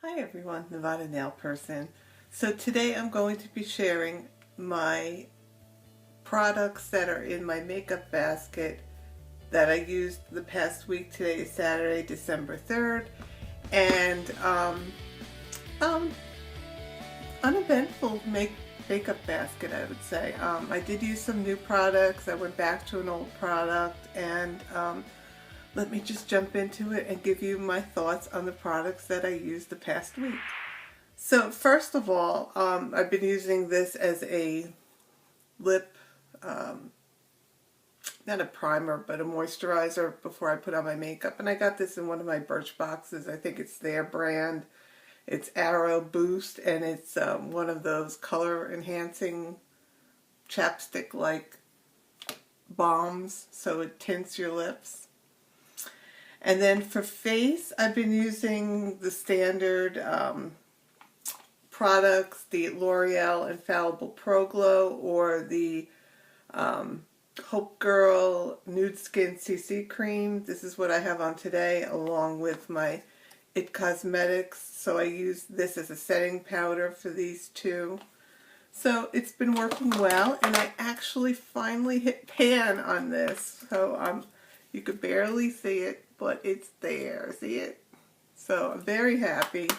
Hi everyone, Nevada Nail Person. So today I'm going to be sharing my products that are in my makeup basket that I used the past week. Today is Saturday, December 3rd, and um, uneventful makeup basket, I would say. I did use some new products. I went back to an old product, and let me just jump into it and give you my thoughts on the products that I used the past week. So first of all, I've been using this as a lip, um, not a primer, but a moisturizer before I put on my makeup. And I got this in one of my Birch boxes. I think it's their brand. It's Arrow Boost, and it's one of those color enhancing chapstick-like balms, so it tints your lips. And then for face, I've been using the standard products, the L'Oreal Infallible Pro Glow or the Hope Girl Nude Skin CC Cream. This is what I have on today along with my It Cosmetics. So I use this as a setting powder for these two. So it's been working well, and I actually finally hit pan on this. So you could barely see it, but it's there. See it? So I'm very happy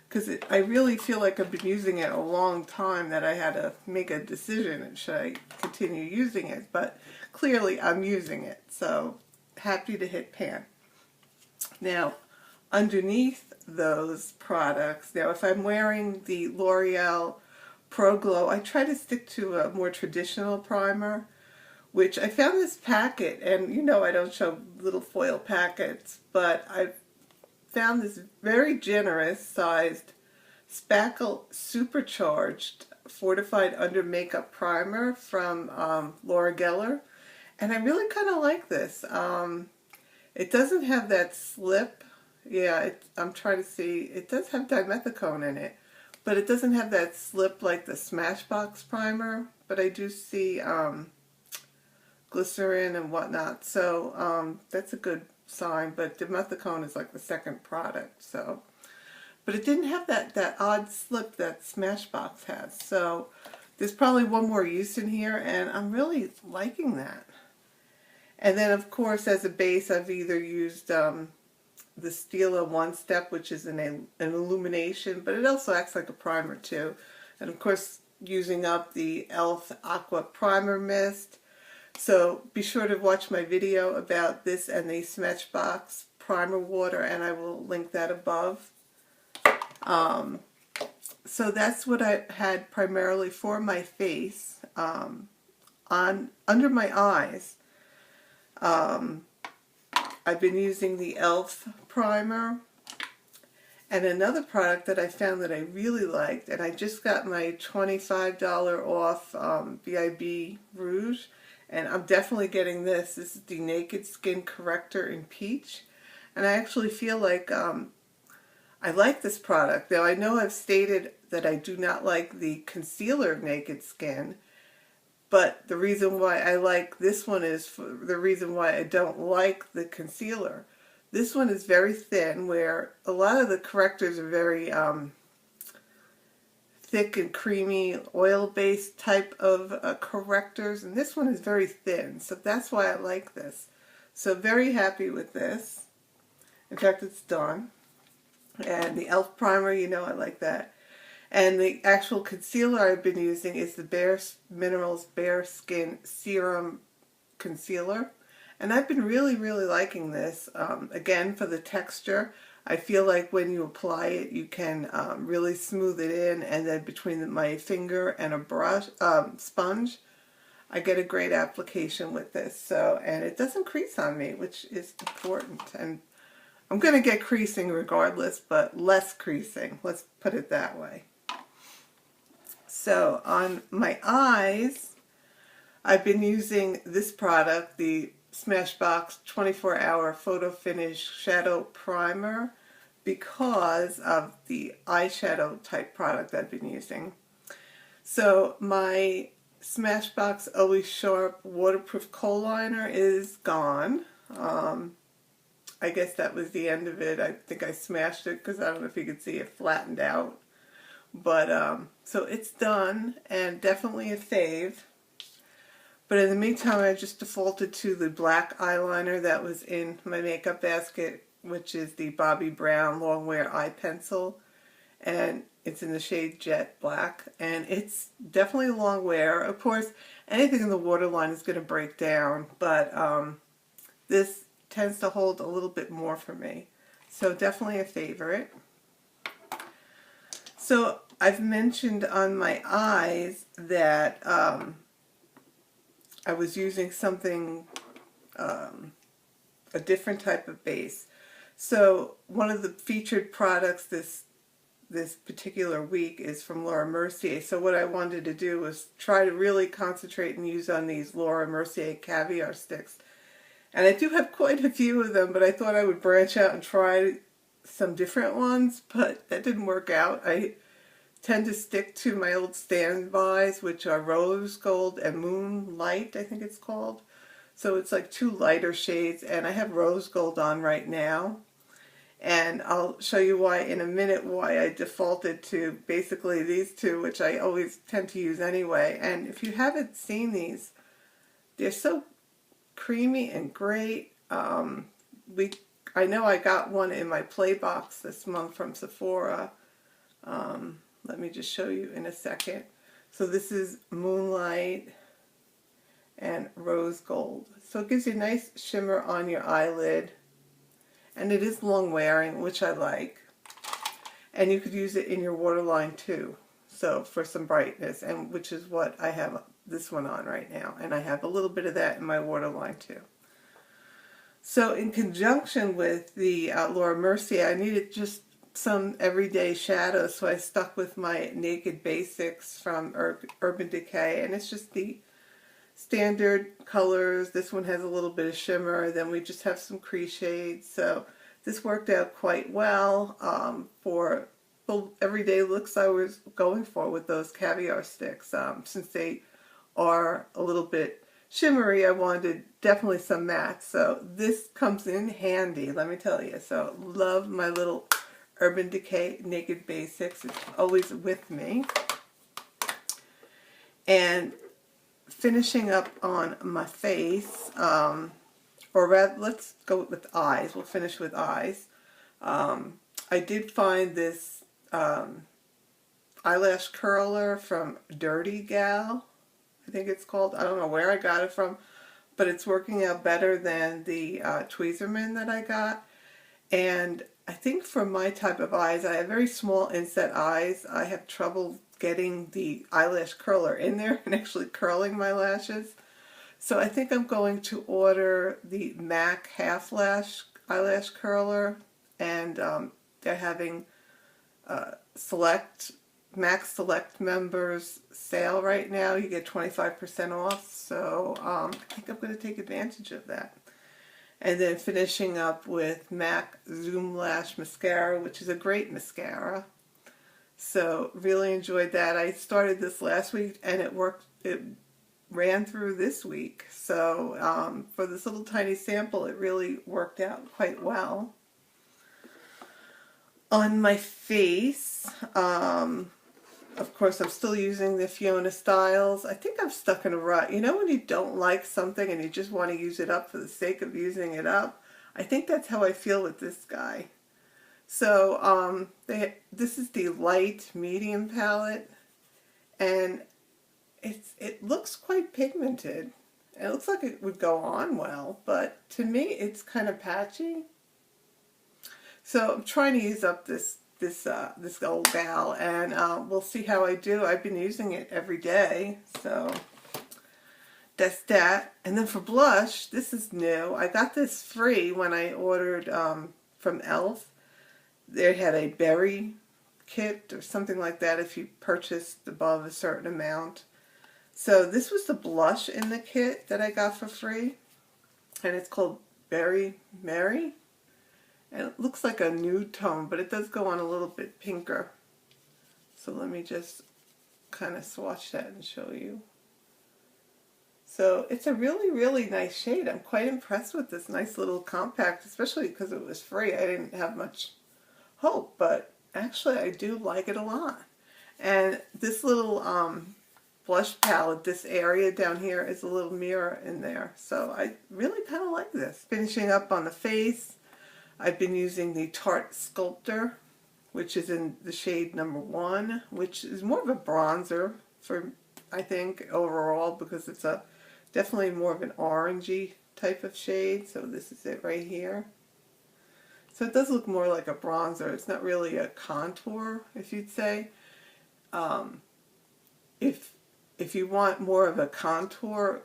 because I really feel like I've been using it a long time that I had to make a decision, should I continue using it, but clearly I'm using it, so happy to hit pan. Now, underneath those products, now if I'm wearing the L'Oreal Pro Glow, I try to stick to a more traditional primer, which I found this packet, and you know I don't show little foil packets, but I've found this very generous sized Spackle Supercharged Fortified Under Makeup Primer from Laura Geller, and I really kind of like this. It doesn't have that slip. Yeah, I'm trying to see. It does have dimethicone in it, but it doesn't have that slip like the Smashbox primer, but I do see glycerin and whatnot, so that's a good sign. But dimethicone is like the second product, so. But it didn't have that odd slip that Smashbox has, so there's probably one more use in here, and I'm really liking that. And then of course as a base I've either used the Stila One Step, which is an illumination, but it also acts like a primer too. And of course using up the e.l.f. Aqua Primer Mist. So be sure to watch my video about this and the Smashbox Primer Water, and I will link that above. So that's what I had primarily for my face. Under my eyes, I've been using the e.l.f. primer, and another product that I found that I really liked, and I just got my $25 off VIB Rouge, and I'm definitely getting this. This is the Naked Skin Corrector in Peach, and I actually feel like I like this product. Now I know I've stated that I do not like the concealer Naked Skin, but the reason why I like this one is the reason why I don't like the concealer. This one is very thin, where a lot of the correctors are very thick and creamy, oil-based type of correctors, and this one is very thin, so that's why I like this. So very happy with this. In fact, it's done. And the e.l.f. primer, you know I like that. And the actual concealer I've been using is the Bare Minerals Bare Skin Serum Concealer. And I've been really, really liking this. Again, for the texture, I feel like when you apply it, you can really smooth it in, and then between my finger and a brush, sponge, I get a great application with this. So, and it doesn't crease on me, which is important. And I'm going to get creasing regardless, but less creasing. Let's put it that way. So on my eyes, I've been using this product, the Smashbox 24-Hour Photo Finish Shadow Primer, because of the eyeshadow type product I've been using. So my Smashbox Always Sharp Waterproof Kohl Liner is gone. I guess that was the end of it. I think I smashed it because I don't know if you could see it flattened out. But, so it's done, and definitely a fave. But in the meantime, I just defaulted to the black eyeliner that was in my makeup basket, which is the Bobbi Brown Long Wear Eye Pencil. And it's in the shade Jet Black. And it's definitely a long wear. Of course, anything in the waterline is going to break down, but this tends to hold a little bit more for me. So definitely a favorite. So I've mentioned on my eyes that I was using something, a different type of base. So one of the featured products this particular week is from Laura Mercier. So what I wanted to do was try to really concentrate and use on these Laura Mercier caviar sticks. And I do have quite a few of them, but I thought I would branch out and try some different ones, but that didn't work out. I tend to stick to my old standbys, which are Rose Gold and Moonlight, I think it's called. So it's like two lighter shades, and I have Rose Gold on right now. And I'll show you why in a minute why I defaulted to basically these two, which I always tend to use anyway. And if you haven't seen these, they're so creamy and great. I know I got one in my play box this month from Sephora. Let me just show you in a second. So this is Moonlight and Rose Gold. So it gives you a nice shimmer on your eyelid. And it is long wearing, which I like. And you could use it in your waterline too. So for some brightness, and which is what I have this one on right now. And I have a little bit of that in my waterline too. So in conjunction with the Laura Mercier, I needed just some everyday shadows, so I stuck with my Naked Basics from Urban Decay, and it's just the standard colors. This one has a little bit of shimmer, then we just have some crease shades, so this worked out quite well for the everyday looks I was going for with those caviar sticks. Since they are a little bit shimmery, I wanted definitely some matte, so this comes in handy, let me tell you. So love my little Urban Decay Naked Basics. It's always with me. And finishing up on my face, or rather, let's go with eyes. We'll finish with eyes. I did find this eyelash curler from Dirty Gal, I think it's called. I don't know where I got it from, but it's working out better than the Tweezerman that I got. And I think for my type of eyes, I have very small inset eyes. I have trouble getting the eyelash curler in there and actually curling my lashes. So I think I'm going to order the MAC Half Lash Eyelash Curler, and they're having MAC Select members sale right now. You get 25% off, so I think I'm going to take advantage of that. And then finishing up with MAC Zoom Lash Mascara, which is a great mascara. So really enjoyed that. I started this last week and it worked. It ran through this week. So for this little tiny sample, it really worked out quite well. On my face, of course, I'm still using the Fiona Styles. I think I'm stuck in a rut. You know when you don't like something and you just want to use it up for the sake of using it up? I think that's how I feel with this guy. So this is the light medium palette, and it looks quite pigmented. It looks like it would go on well, but to me it's kind of patchy. So I'm trying to use up this old gal, and we'll see how I do. I've been using it every day, so that's that. And then for blush, this is new. I got this free when I ordered from e.l.f. They had a berry kit or something like that if you purchased above a certain amount. So this was the blush in the kit that I got for free, and it's called Berry Mary. And it looks like a nude tone, but it does go on a little bit pinker. So let me just kind of swatch that and show you. So it's a really, really nice shade. I'm quite impressed with this nice little compact, especially because it was free. I didn't have much hope, but actually I do like it a lot. And this little blush palette, this area down here is a little mirror in there. So I really kind of like this. Finishing up on the face, I've been using the Tarte Sculptor, which is in the shade number 1, which is more of a bronzer for, I think, overall, because it's a definitely more of an orangey type of shade. So this is it right here. So it does look more like a bronzer. It's not really a contour, if you'd say. If you want more of a contour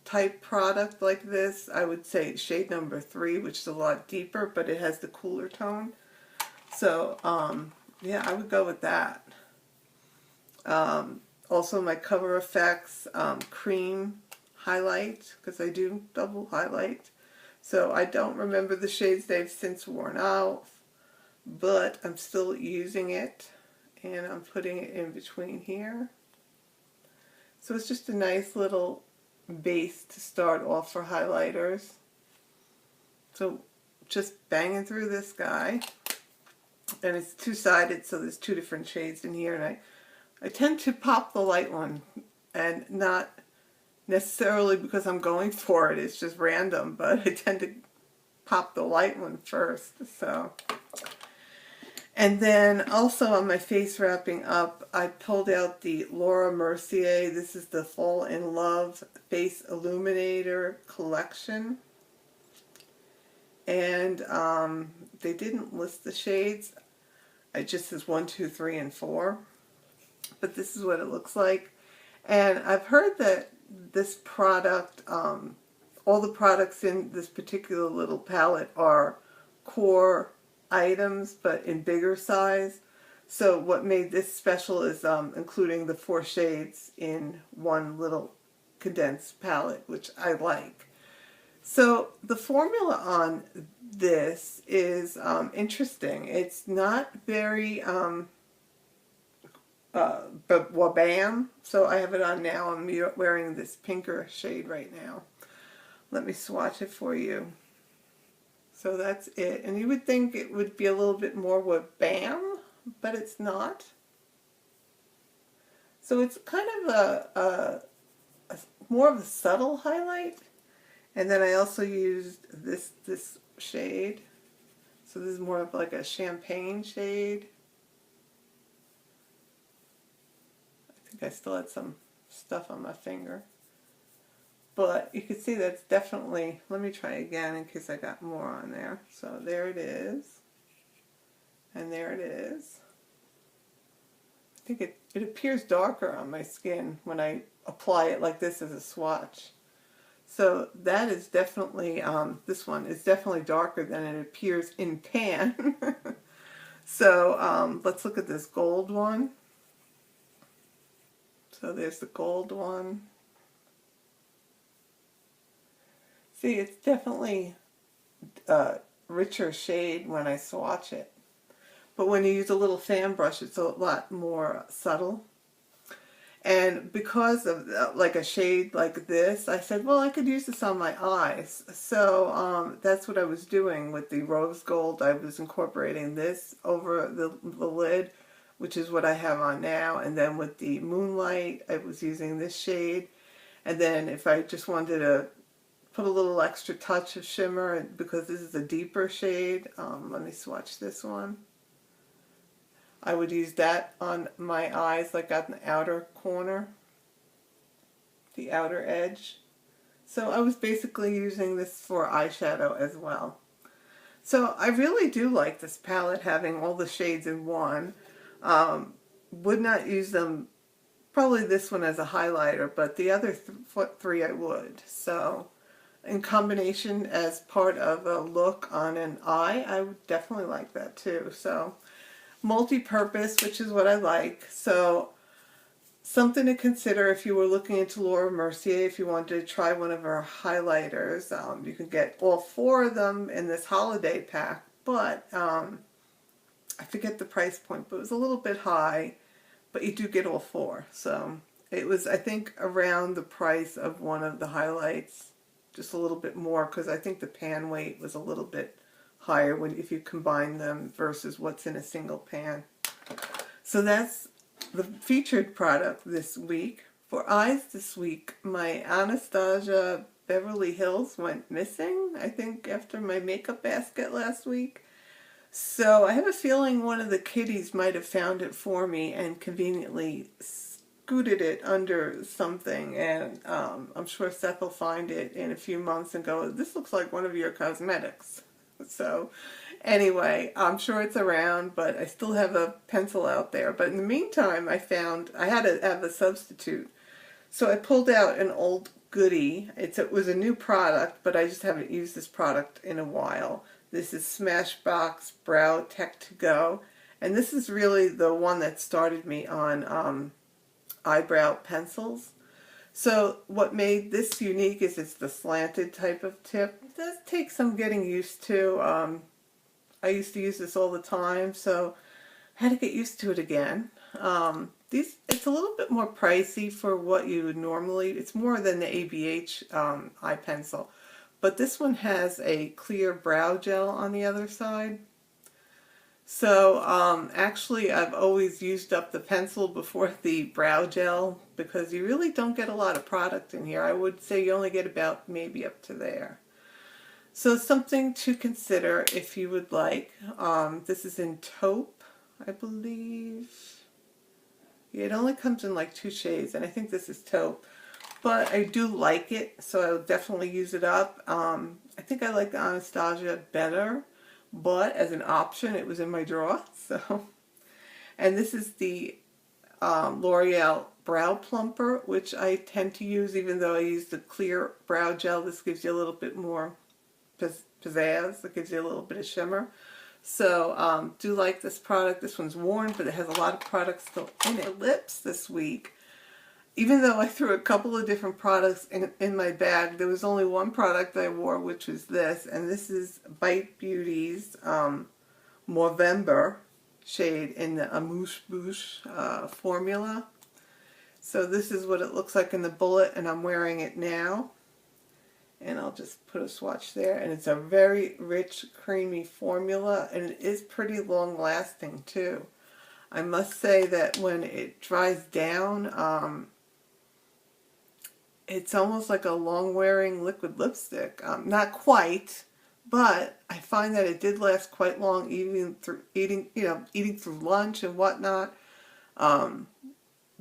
type product like this, I would say shade number 3, which is a lot deeper, but it has the cooler tone. So, yeah, I would go with that. Also, my Cover FX cream highlight, because I do double highlight. So I don't remember the shades, they've since worn out, but I'm still using it, and I'm putting it in between here. So it's just a nice little base to start off for highlighters. So just banging through this guy, and it's two-sided, so there's 2 different shades in here, and I tend to pop the light one, and not necessarily because I'm going for it, it's just random, but I tend to pop the light one first. So, and then also on my face wrapping up, I pulled out the Laura Mercier. This is the Fall in Love Face Illuminator collection. And they didn't list the shades. It just says 1, 2, 3, and 4. But this is what it looks like. And I've heard that this product, all the products in this particular little palette are core items, but in bigger size. So what made this special is including the 4 shades in one little condensed palette, which I like. So the formula on this is interesting. It's not very wabam. So I have it on now. I'm wearing this pinker shade right now. Let me swatch it for you. So that's it. And you would think it would be a little bit more wabam, but it's not. So it's kind of a more of a subtle highlight. And then I also used this shade. So this is more of like a champagne shade. I think I still had some stuff on my finger. But you can see that's definitely, let me try again in case I got more on there. So there it is. And there it is. I think it appears darker on my skin when I apply it like this as a swatch. So that is definitely, this one is definitely darker than it appears in pan. So let's look at this gold one. So there's the gold one. See, it's definitely a richer shade when I swatch it. But when you use a little fan brush, it's a lot more subtle. And because of like a shade like this, I said, well, I could use this on my eyes. So that's what I was doing with the rose gold. I was incorporating this over the lid, which is what I have on now. And then with the moonlight, I was using this shade. And then if I just wanted to put a little extra touch of shimmer, because this is a deeper shade, let me swatch this one. I would use that on my eyes, like on the outer corner, the outer edge. So I was basically using this for eyeshadow as well. So I really do like this palette, having all the shades in one. Would not use them, probably this one as a highlighter, but the other 3 I would. So in combination as part of a look on an eye, I would definitely like that too. So multi-purpose, which is what I like. So something to consider if you were looking into Laura Mercier, if you wanted to try one of her highlighters. You can get all 4 of them in this holiday pack, but I forget the price point, but it was a little bit high, but you do get all 4. So It was, I think, around the price of one of the highlights, just a little bit more, because I think the pan weight was a little bit higher if you combine them versus what's in a single pan. So that's the featured product this week. For eyes this week, my Anastasia Beverly Hills went missing, I think, after my makeup basket last week. So I have a feeling one of the kitties might have found it for me and conveniently scooted it under something, and I'm sure Seth will find it in a few months and go, this looks like one of your cosmetics. So anyway, I'm sure it's around, but I still have a pencil out there. But in the meantime, I had to have a substitute. So I pulled out an old goodie. It was a new product, but I just haven't used this product in a while. This is Smashbox Brow Tech to Go. And this is really the one that started me on eyebrow pencils. So what made this unique is it's the slanted type of tip. It does take some getting used to. I used to use this all the time, so I had to get used to it again. It's a little bit more pricey for what you would normally. It's more than the ABH eye pencil, but this one has a clear brow gel on the other side. So actually I've always used up the pencil before the brow gel because you really don't get a lot of product in here. I would say you only get about maybe up to there. So something to consider if you would like. This is in taupe, I believe. Yeah, it only comes in like 2 shades, and I think this is taupe. But I do like it, so I'll definitely use it up. I think I like the Anastasia better, but as an option, it was in my drawer. So, and this is the L'Oreal Brow Plumper, which I tend to use even though I use the clear brow gel. This gives you a little bit more pizzazz. It gives you a little bit of shimmer. So do like this product. This one's worn, but it has a lot of products still in it. For lips this week, even though I threw a couple of different products in my bag, there was only one product I wore, which was this. And this is Bite Beauty's Movember shade in the Amuse Bouche formula. So this is what it looks like in the bullet, and I'm wearing it now. And I'll just put a swatch there, and it's a very rich, creamy formula, and it is pretty long lasting too. I must say that when it dries down, it's almost like a long wearing liquid lipstick. Not quite, but I find that it did last quite long, even through eating through lunch and whatnot.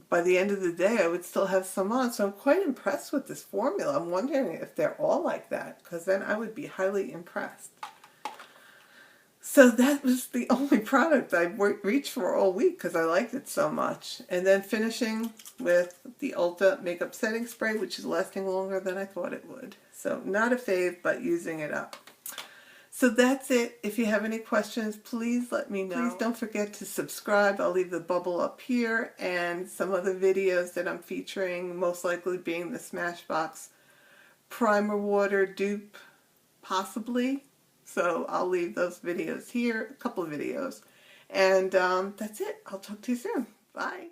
By the end of the day, I would still have some on, so I'm quite impressed with this formula. I'm wondering if they're all like that, because then I would be highly impressed. So that was the only product I reached for all week because I liked it so much. And then finishing with the Ulta Makeup Setting Spray, which is lasting longer than I thought it would. So not a fave, but using it up. So that's it. If you have any questions, please let me know. Please don't forget to subscribe. I'll leave the bubble up here and some other videos that I'm featuring, most likely being the Smashbox Primer Water dupe, possibly. So I'll leave those videos here, a couple of videos. And that's it. I'll talk to you soon. Bye.